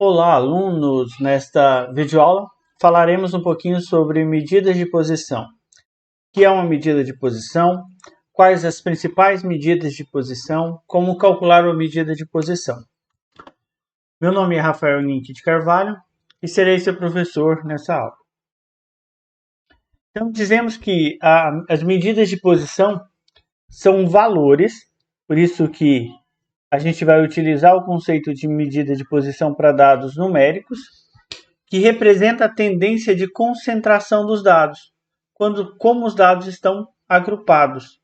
Olá, alunos! Nesta videoaula falaremos um pouquinho sobre medidas de posição. O que é uma medida de posição? Quais as principais medidas de posição? Como calcular uma medida de posição? Meu nome é Rafael Ninck de Carvalho e serei seu professor nessa aula. Então, dizemos que as medidas de posição são valores, por isso que a gente vai utilizar o conceito de medida de posição para dados numéricos, que representa a tendência de concentração dos dados, como os dados estão agrupados.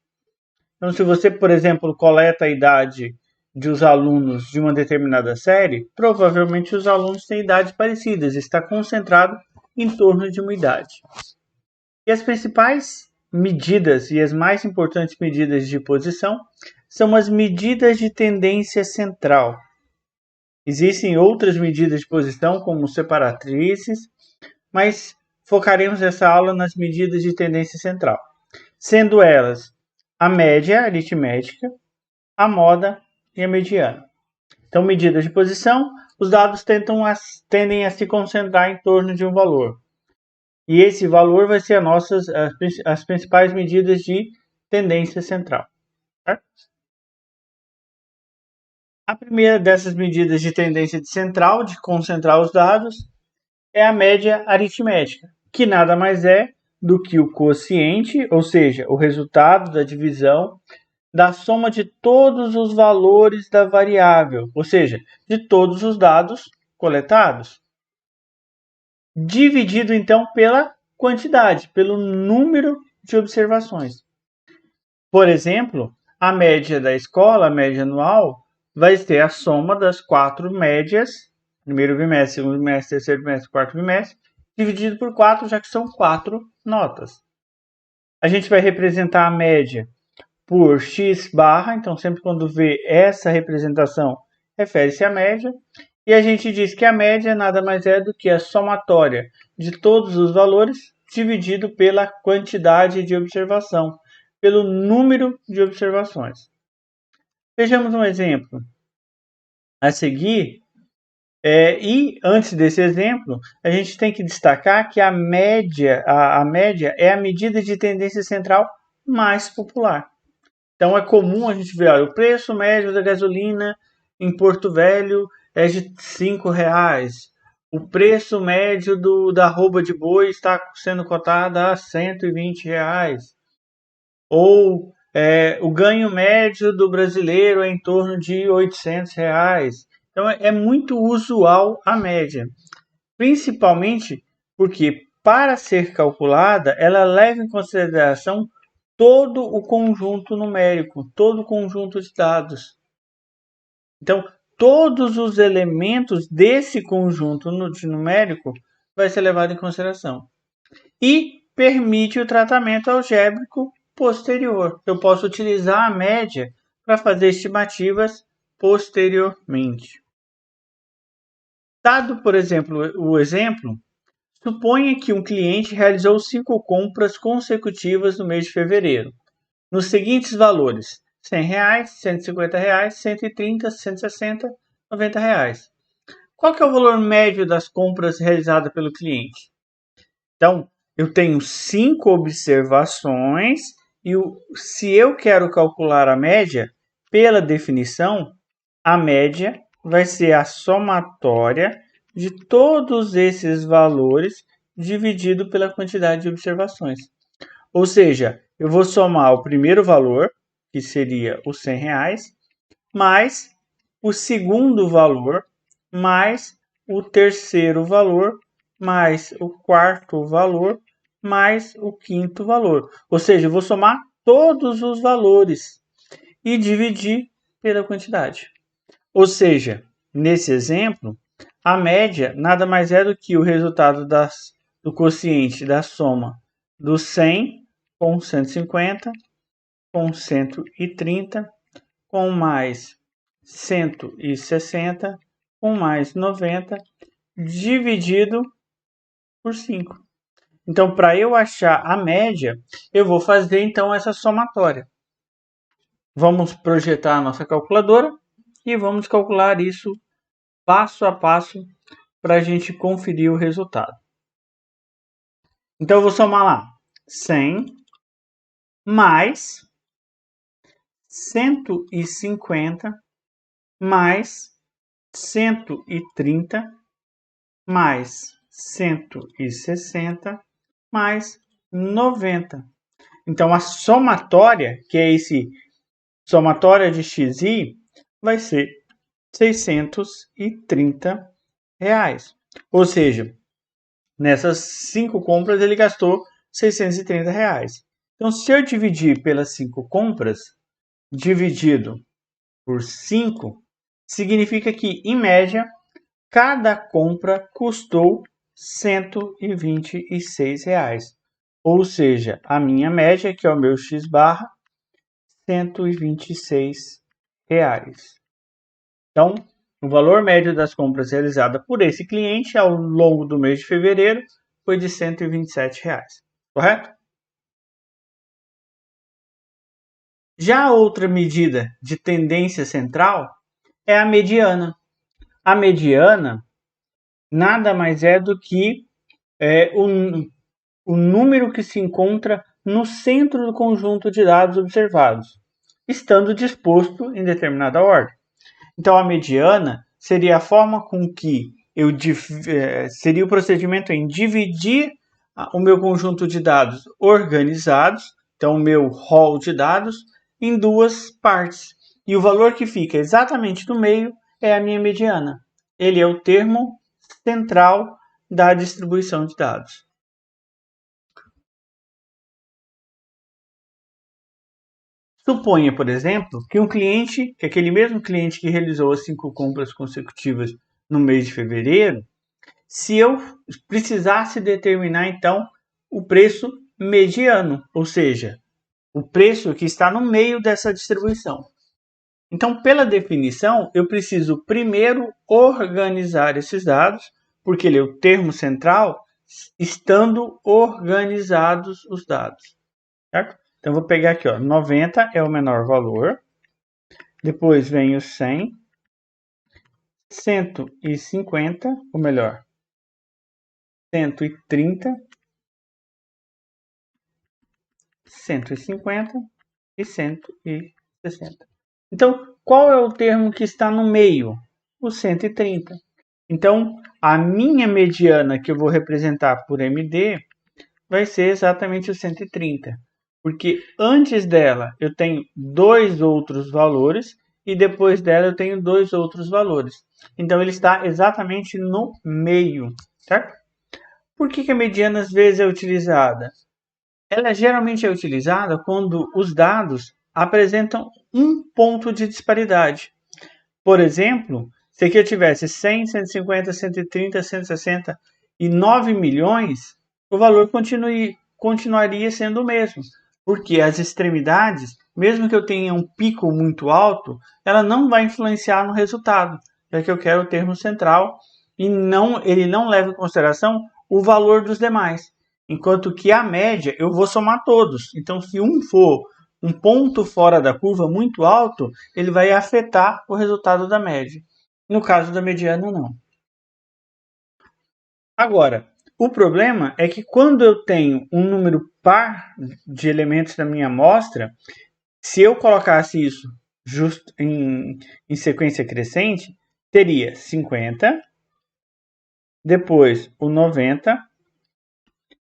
Então, se você, por exemplo, coleta a idade dos alunos de uma determinada série, provavelmente os alunos têm idades parecidas, está concentrado em torno de uma idade. E as principais medidas e as mais importantes medidas de posição são as medidas de tendência central. Existem outras medidas de posição, como separatrizes, mas focaremos essa aula nas medidas de tendência central, sendo elas a média aritmética, a moda e a mediana. Então, medidas de posição, os dados tendem a se concentrar em torno de um valor. E esse valor vai ser as principais medidas de tendência central. Certo? A primeira dessas medidas de tendência central, de concentrar os dados, é a média aritmética, que nada mais é do que o quociente, ou seja, o resultado da divisão da soma de todos os valores da variável, ou seja, de todos os dados coletados, dividido então pela quantidade, pelo número de observações. Por exemplo, a média da escola, a média anual, vai ter a soma das 4 médias, primeiro bimestre, segundo bimestre, terceiro bimestre, quarto bimestre, dividido por 4, já que são 4 notas. A gente vai representar a média por x barra, então sempre quando vê essa representação, refere-se à média. E a gente diz que a média nada mais é do que a somatória de todos os valores dividido pela quantidade de observação, pelo número de observações. Vejamos um exemplo a seguir. E antes desse exemplo, a gente tem que destacar que a média é a medida de tendência central mais popular. Então é comum a gente ver, o preço médio da gasolina em Porto Velho é de R$5. O preço médio da arroba de boi está sendo cotado a R$120. Ou o ganho médio do brasileiro é em torno de R$800. Então é muito usual a média, principalmente porque para ser calculada ela leva em consideração todo o conjunto numérico, todo o conjunto de dados. Então todos os elementos desse conjunto numérico vai ser levado em consideração e permite o tratamento algébrico posterior. Eu posso utilizar a média para fazer estimativas posteriormente. Dado, por exemplo, o exemplo, suponha que um cliente realizou 5 compras consecutivas no mês de fevereiro, nos seguintes valores: R$100, R$150, R$130, R$160, R$90. Qual que é o valor médio das compras realizadas pelo cliente? Então, eu tenho 5 observações e se eu quero calcular a média, pela definição, a média vai ser a somatória de todos esses valores dividido pela quantidade de observações. Ou seja, eu vou somar o primeiro valor, que seria os R$100, mais o segundo valor, mais o terceiro valor, mais o quarto valor, mais o quinto valor. Ou seja, eu vou somar todos os valores e dividir pela quantidade. Ou seja, nesse exemplo, a média nada mais é do que o resultado do quociente da soma do 100 com 150, com 130, com mais 160, com mais 90, dividido por 5. Então, para eu achar a média, eu vou fazer então essa somatória. Vamos projetar a nossa calculadora e vamos calcular isso passo a passo para a gente conferir o resultado. Então, eu vou somar lá 100 mais 150 mais 130 mais 160 mais 90. Então, a somatória, que é esse somatória de XI, vai ser R$630. Ou seja, nessas 5 compras ele gastou R$630. Então, se eu dividir pelas 5 compras, dividido por 5, significa que, em média, cada compra custou R$126. Ou seja, a minha média, que é o meu X barra, R$126. Então, o valor médio das compras realizadas por esse cliente ao longo do mês de fevereiro foi de R$127. Correto? Já a outra medida de tendência central é a mediana. A mediana nada mais é do que o número que se encontra no centro do conjunto de dados observados, estando disposto em determinada ordem. Então, a mediana seria a forma com que seria o procedimento em dividir o meu conjunto de dados organizados, então o meu rol de dados, em duas partes. E o valor que fica exatamente no meio é a minha mediana. Ele é o termo central da distribuição de dados. Suponha, por exemplo, que aquele mesmo cliente que realizou as 5 compras consecutivas no mês de fevereiro, se eu precisasse determinar, então, o preço mediano, ou seja, o preço que está no meio dessa distribuição. Então, pela definição, eu preciso primeiro organizar esses dados, porque ele é o termo central, estando organizados os dados. Certo? Então, vou pegar aqui, 90 é o menor valor, depois vem o 100, 150, ou melhor, 130, 150 e 160. Então, qual é o termo que está no meio? O 130. Então, a minha mediana que eu vou representar por MD vai ser exatamente o 130. Porque antes dela eu tenho 2 outros valores e depois dela eu tenho 2 outros valores. Então, ele está exatamente no meio, certo? Por que a mediana às vezes é utilizada? Ela geralmente é utilizada quando os dados apresentam um ponto de disparidade. Por exemplo, se aqui eu tivesse 100, 150, 130, 160 e 9 milhões, o valor continuaria sendo o mesmo. Porque as extremidades, mesmo que eu tenha um pico muito alto, ela não vai influenciar no resultado, já que eu quero o termo central e ele não leva em consideração o valor dos demais. Enquanto que a média eu vou somar todos. Então, se um for um ponto fora da curva muito alto, ele vai afetar o resultado da média. No caso da mediana, não. Agora, o problema é que quando eu tenho um número par de elementos na minha amostra, se eu colocasse isso justo em sequência crescente, teria 50, depois o 90,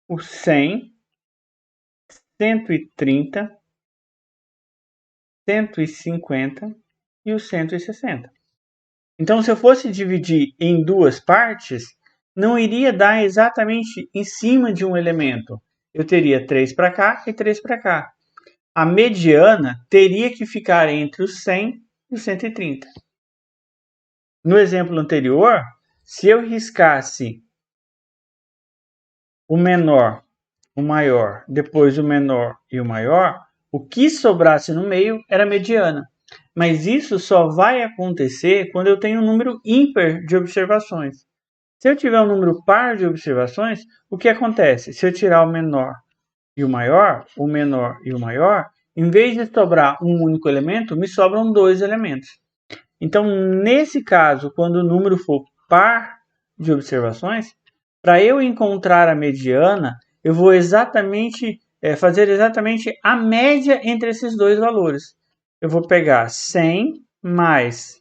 o 100, 130, 150 e o 160. Então, se eu fosse dividir em duas partes, não iria dar exatamente em cima de um elemento. Eu teria 3 para cá e 3 para cá. A mediana teria que ficar entre os 100 e os 130. No exemplo anterior, se eu riscasse o menor, o maior, depois o menor e o maior, o que sobrasse no meio era a mediana. Mas isso só vai acontecer quando eu tenho um número ímpar de observações. Se eu tiver um número par de observações, o que acontece? Se eu tirar o menor e o menor e o maior, em vez de sobrar um único elemento, me sobram 2 elementos. Então, nesse caso, quando o número for par de observações, para eu encontrar a mediana, eu vou fazer exatamente a média entre esses dois valores. Eu vou pegar 100 mais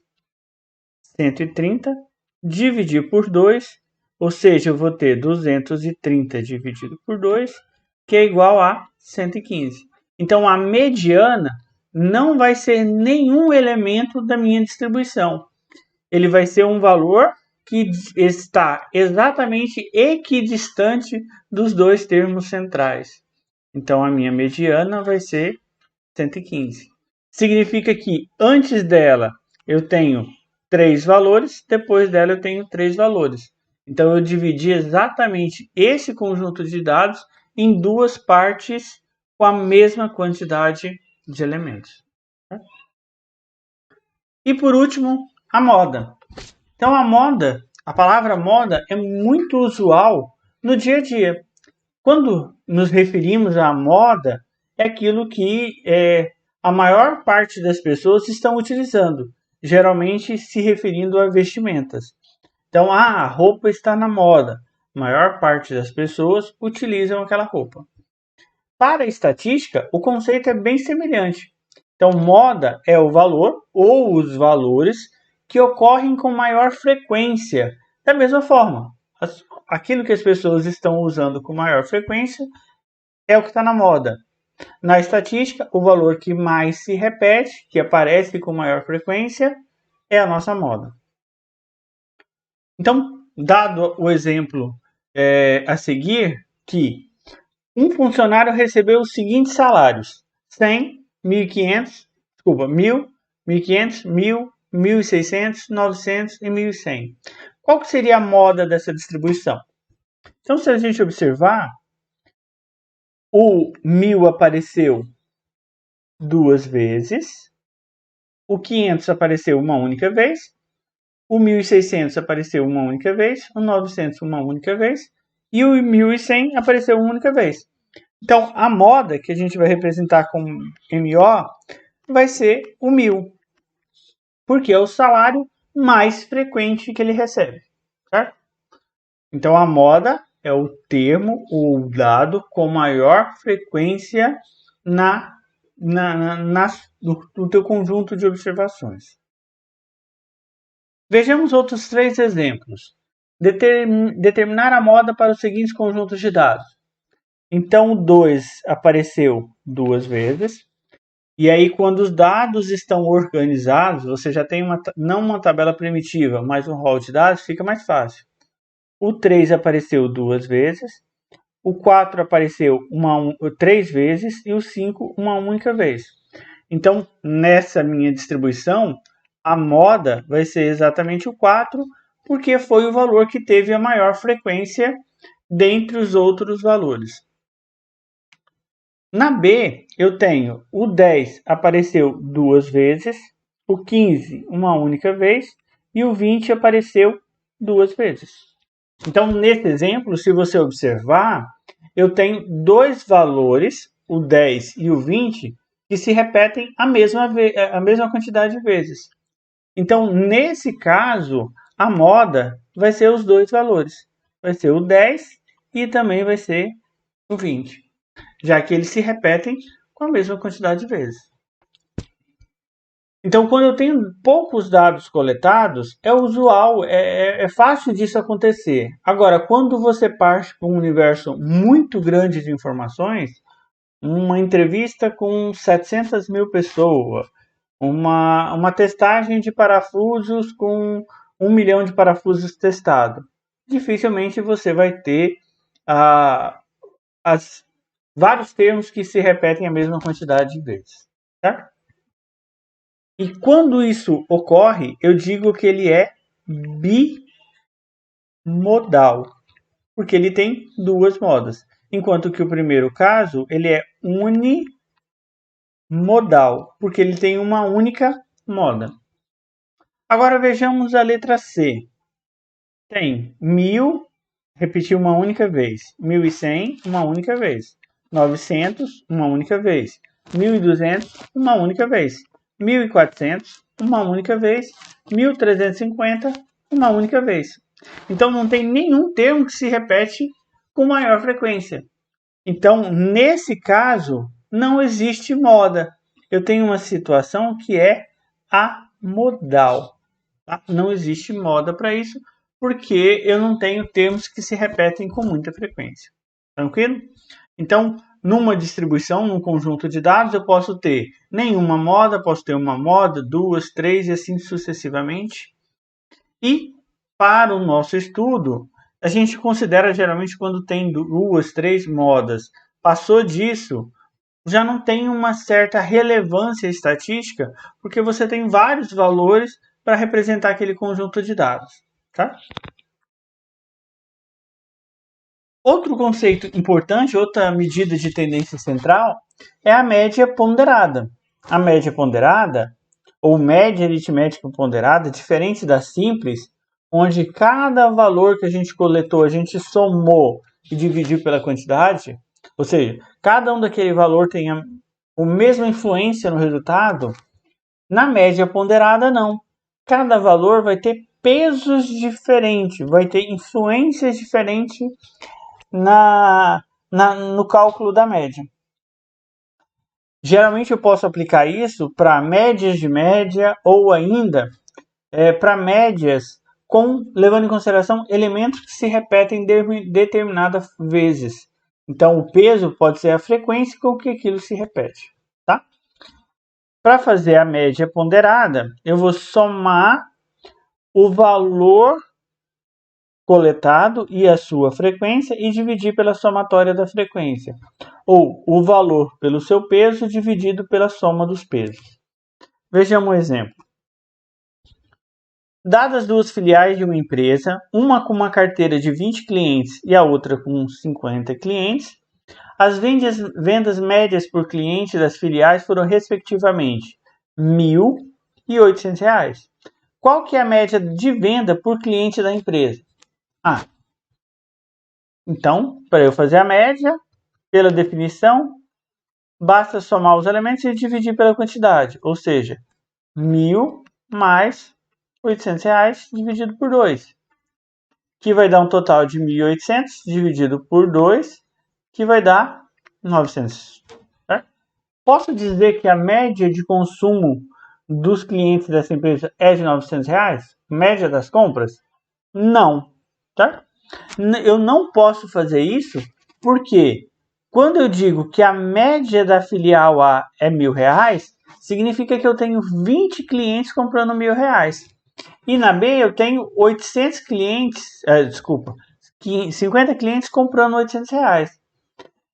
130, dividir por 2, ou seja, eu vou ter 230 dividido por 2, que é igual a 115. Então, a mediana não vai ser nenhum elemento da minha distribuição. Ele vai ser um valor que está exatamente equidistante dos dois termos centrais. Então, a minha mediana vai ser 115. Significa que antes dela eu tenho 3 valores, depois dela eu tenho 3 valores. Então, eu dividi exatamente esse conjunto de dados em duas partes com a mesma quantidade de elementos. E por último, a moda. Então, a palavra moda é muito usual no dia a dia. Quando nos referimos à moda, é aquilo que a maior parte das pessoas estão utilizando, geralmente se referindo a vestimentas. Então, a roupa está na moda. A maior parte das pessoas utilizam aquela roupa. Para a estatística, o conceito é bem semelhante. Então, moda é o valor ou os valores que ocorrem com maior frequência. Da mesma forma, aquilo que as pessoas estão usando com maior frequência é o que está na moda. Na estatística, o valor que mais se repete, que aparece com maior frequência, é a nossa moda. Então, dado o exemplo a seguir, que um funcionário recebeu os seguintes salários: 100, 1.500, desculpa, 1.000, 1.500, 1.000, 1.600, 900 e 1.100. Qual que seria a moda dessa distribuição? Então, se a gente observar, o 1.000 apareceu duas vezes, o 500 apareceu uma única vez, o 1.600 apareceu uma única vez, o 900 uma única vez e o 1.100 apareceu uma única vez. Então, a moda que a gente vai representar com MO vai ser o 1.000, porque é o salário mais frequente que ele recebe, certo? Então, a moda é o termo ou dado com maior frequência no teu conjunto de observações. Vejamos outros 3 exemplos. Determinar a moda para os seguintes conjuntos de dados. Então, o 2 apareceu 2 vezes. E aí, quando os dados estão organizados, você já tem não uma tabela primitiva, mas um rol de dados, fica mais fácil. O 3 apareceu 2 vezes. O 4 apareceu 3 vezes. E o 5 uma única vez. Então, nessa minha distribuição, a moda vai ser exatamente o 4, porque foi o valor que teve a maior frequência dentre os outros valores. Na B, eu tenho o 10 apareceu 2 vezes, o 15 uma única vez e o 20 apareceu 2 vezes. Então, nesse exemplo, se você observar, eu tenho dois valores, o 10 e o 20, que se repetem a mesma quantidade de vezes. Então, nesse caso, a moda vai ser os dois valores. Vai ser o 10 e também vai ser o 20, já que eles se repetem com a mesma quantidade de vezes. Então, quando eu tenho poucos dados coletados, é usual, é fácil disso acontecer. Agora, quando você parte para um universo muito grande de informações, uma entrevista com 700 mil pessoas, uma testagem de parafusos com 1 milhão de parafusos testados. Dificilmente você vai ter vários termos que se repetem a mesma quantidade de vezes. Certo? E quando isso ocorre, eu digo que ele é bimodal, porque ele tem duas modas. Enquanto que o primeiro caso, ele é unimodal, porque ele tem uma única moda. Agora vejamos a letra C. Tem 1.000, repetiu uma única vez. 1.100, uma única vez. 900, uma única vez. 1.200, uma única vez. 1.400, uma única vez, 1.350, uma única vez. Então, não tem nenhum termo que se repete com maior frequência. Então, nesse caso, não existe moda. Eu tenho uma situação que é amodal. Tá? Não existe moda para isso, porque eu não tenho termos que se repetem com muita frequência. Tranquilo? Então, numa distribuição, num conjunto de dados, eu posso ter nenhuma moda, posso ter uma moda, duas, três e assim sucessivamente. E para o nosso estudo, a gente considera geralmente quando tem duas, três modas. Passou disso, já não tem uma certa relevância estatística, porque você tem vários valores para representar aquele conjunto de dados. Tá? Outro conceito importante, outra medida de tendência central, é a média ponderada. A média ponderada, ou média aritmética ponderada, diferente da simples, onde cada valor que a gente coletou, a gente somou e dividiu pela quantidade, ou seja, cada um daquele valor tem a mesma influência no resultado. Na média ponderada, não. Cada valor vai ter pesos diferentes, vai ter influências diferentes no cálculo da média. Geralmente eu posso aplicar isso para médias de média ou ainda para médias levando em consideração elementos que se repetem determinadas vezes. Então o peso pode ser a frequência com que aquilo se repete. Tá? Para fazer a média ponderada, eu vou somar o valor coletado e a sua frequência e dividir pela somatória da frequência, ou o valor pelo seu peso dividido pela soma dos pesos. Vejamos um exemplo. Dadas duas filiais de uma empresa, uma com uma carteira de 20 clientes e a outra com 50 clientes, as vendas médias por cliente das filiais foram respectivamente R$ 1.000 e R$ 800. Qual que é a média de venda por cliente da empresa? Então, para eu fazer a média, pela definição, basta somar os elementos e dividir pela quantidade, ou seja, 1.000 mais R$ 800 dividido por 2, que vai dar um total de 1.800 dividido por 2, que vai dar 900. Certo? Posso dizer que a média de consumo dos clientes dessa empresa é de R$ 900? Média das compras? Não. Certo? Eu não posso fazer isso porque quando eu digo que a média da filial A é R$ 1.000, significa que eu tenho 20 clientes comprando R$ 1.000. E na B eu tenho 800 clientes, 50 clientes comprando R$ 800.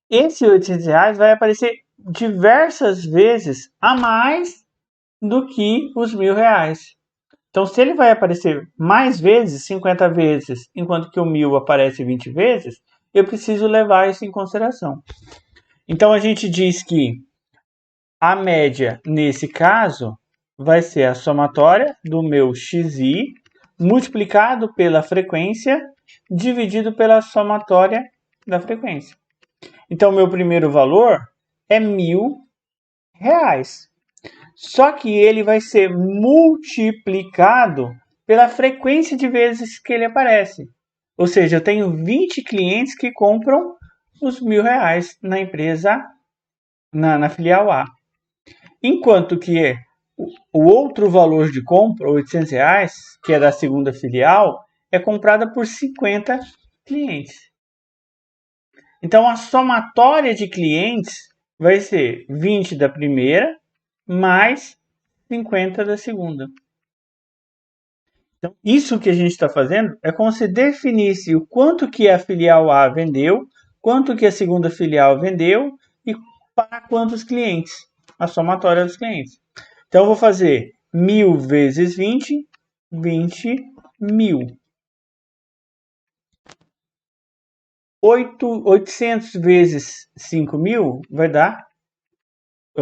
Esse R$ 800 vai aparecer diversas vezes a mais do que os R$ 1.000. Então, se ele vai aparecer mais vezes, 50 vezes, enquanto que o 1.000 aparece 20 vezes, eu preciso levar isso em consideração. Então, a gente diz que a média, nesse caso, vai ser a somatória do meu xi multiplicado pela frequência dividido pela somatória da frequência. Então, meu primeiro valor é R$ 1.000. Só que ele vai ser multiplicado pela frequência de vezes que ele aparece. Ou seja, eu tenho 20 clientes que compram os R$ 1.000 na empresa, na filial A. Enquanto que o outro valor de compra, R$ 800, que é da segunda filial, é comprada por 50 clientes. Então, a somatória de clientes vai ser 20 da primeira mais 50 da segunda. Então, isso que a gente está fazendo é como se definisse o quanto que a filial A vendeu, quanto que a segunda filial vendeu e para quantos clientes, a somatória dos clientes. Então, eu vou fazer 1.000 vezes 20, 20.000. 800 vezes 5.000 vai dar,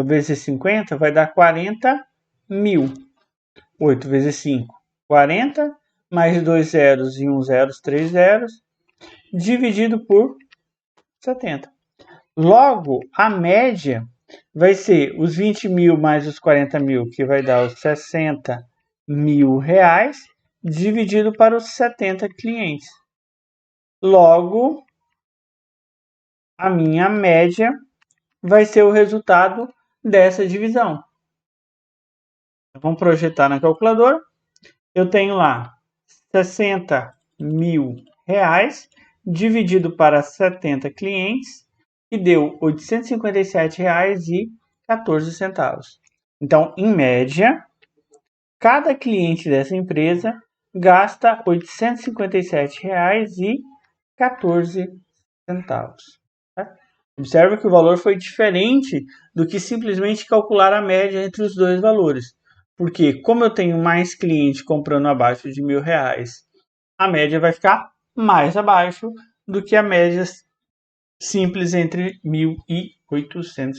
vezes 50, vai dar 40.000. 8 vezes 5, 40, mais 2 zeros e 1 zero, 3 zeros, dividido por 70. Logo, a média vai ser os 20 mil mais os 40 mil, que vai dar os 60 mil reais, dividido para os 70 clientes. Logo, a minha média vai ser o resultado dessa divisão. Vamos projetar na calculadora. Eu tenho lá 60 mil reais dividido para 70 clientes, que deu R$ 857,14. Então, em média, cada cliente dessa empresa gasta R$ 857,14. Observe que o valor foi diferente do que simplesmente calcular a média entre os dois valores. Porque, como eu tenho mais cliente comprando abaixo de R$ 1.000, a média vai ficar mais abaixo do que a média simples entre R$ 1.800.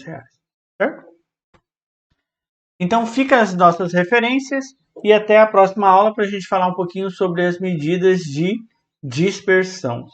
Certo? Então, fica as nossas referências e até a próxima aula para a gente falar um pouquinho sobre as medidas de dispersão.